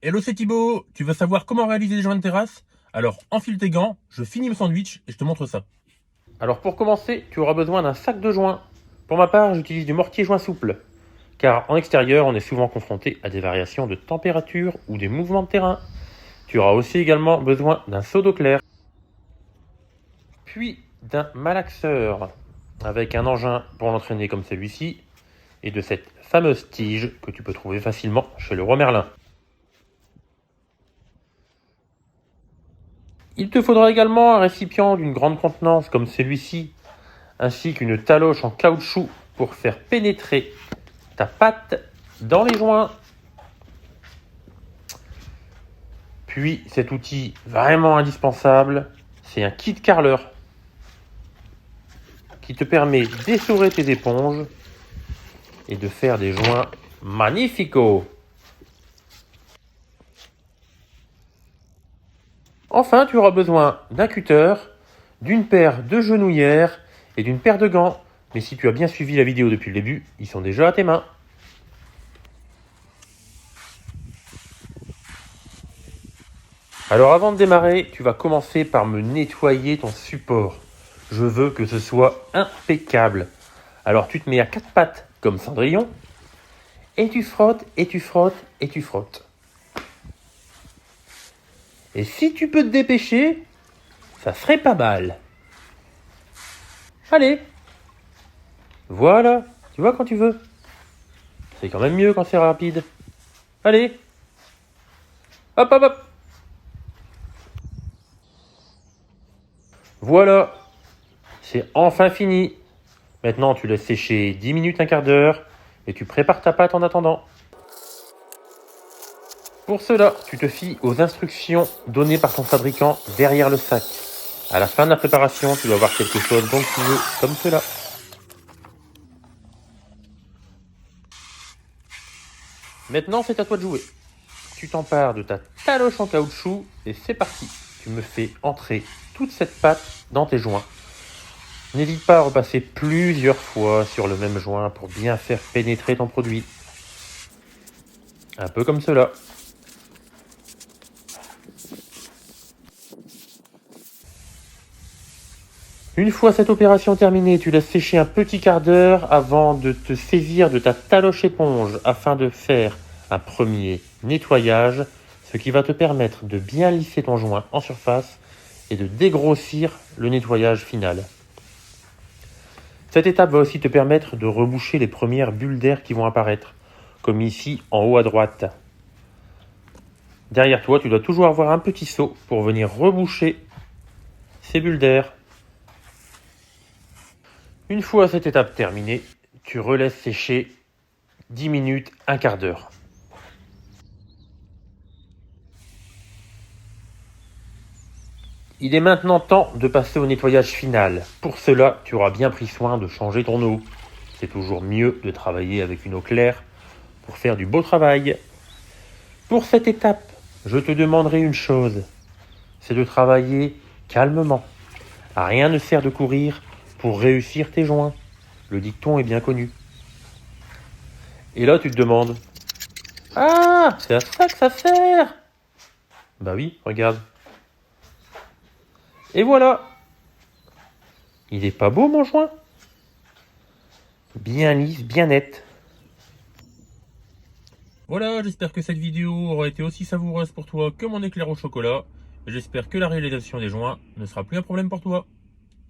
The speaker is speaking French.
Hello, c'est Thibaut. Tu veux savoir comment réaliser des joints de terrasse? Alors enfile tes gants, je finis mon sandwich et je te montre ça. Alors pour commencer, tu auras besoin d'un sac de joints. Pour ma part, j'utilise du mortier joint souple. Car en extérieur, on est souvent confronté à des variations de température ou des mouvements de terrain. Tu auras aussi également besoin d'un seau d'eau claire. Puis d'un malaxeur avec un engin pour l'entraîner comme celui-ci et de cette fameuse tige que tu peux trouver facilement chez Leroy Merlin. Il te faudra également un récipient d'une grande contenance comme celui-ci, ainsi qu'une taloche en caoutchouc pour faire pénétrer ta pâte dans les joints. Puis cet outil vraiment indispensable, c'est un kit carreleur qui te permet d'essorer tes éponges et de faire des joints magnificos. Enfin, tu auras besoin d'un cutter, d'une paire de genouillères et d'une paire de gants. Mais si tu as bien suivi la vidéo depuis le début, ils sont déjà à tes mains. Alors avant de démarrer, tu vas commencer par me nettoyer ton support. Je veux que ce soit impeccable. Alors tu te mets à quatre pattes comme Cendrillon et tu frottes et tu frottes et tu frottes. Et si tu peux te dépêcher, ça serait pas mal. Allez. Voilà, tu vois quand tu veux. C'est quand même mieux quand c'est rapide. Allez. Hop, hop, hop. Voilà. C'est enfin fini. Maintenant, tu laisses sécher 10 minutes, un quart d'heure et tu prépares ta pâte en attendant. Pour cela, tu te fies aux instructions données par ton fabricant derrière le sac. À la fin de la préparation, tu dois avoir quelque chose d'onctueux comme cela. Maintenant, c'est à toi de jouer. Tu t'empares de ta taloche en caoutchouc et c'est parti. Tu me fais entrer toute cette pâte dans tes joints. N'hésite pas à repasser plusieurs fois sur le même joint pour bien faire pénétrer ton produit. Un peu comme cela. Une fois cette opération terminée, tu laisses sécher un petit quart d'heure avant de te saisir de ta taloche éponge afin de faire un premier nettoyage, ce qui va te permettre de bien lisser ton joint en surface et de dégrossir le nettoyage final. Cette étape va aussi te permettre de reboucher les premières bulles d'air qui vont apparaître, comme ici en haut à droite. Derrière toi, tu dois toujours avoir un petit seau pour venir reboucher ces bulles d'air. Une fois cette étape terminée, tu relaisses sécher 10 minutes, un quart d'heure. Il est maintenant temps de passer au nettoyage final. Pour cela, tu auras bien pris soin de changer ton eau. C'est toujours mieux de travailler avec une eau claire pour faire du beau travail. Pour cette étape, je te demanderai une chose, c'est de travailler calmement. Rien ne sert de courir pour réussir tes joints. Le dicton est bien connu. Et là, tu te demandes, ah, c'est à ça que ça sert. Bah oui, regarde. Et voilà. Il est pas beau mon joint? Bien lisse, bien net. Voilà, j'espère que cette vidéo aura été aussi savoureuse pour toi que mon éclair au chocolat. J'espère que la réalisation des joints ne sera plus un problème pour toi.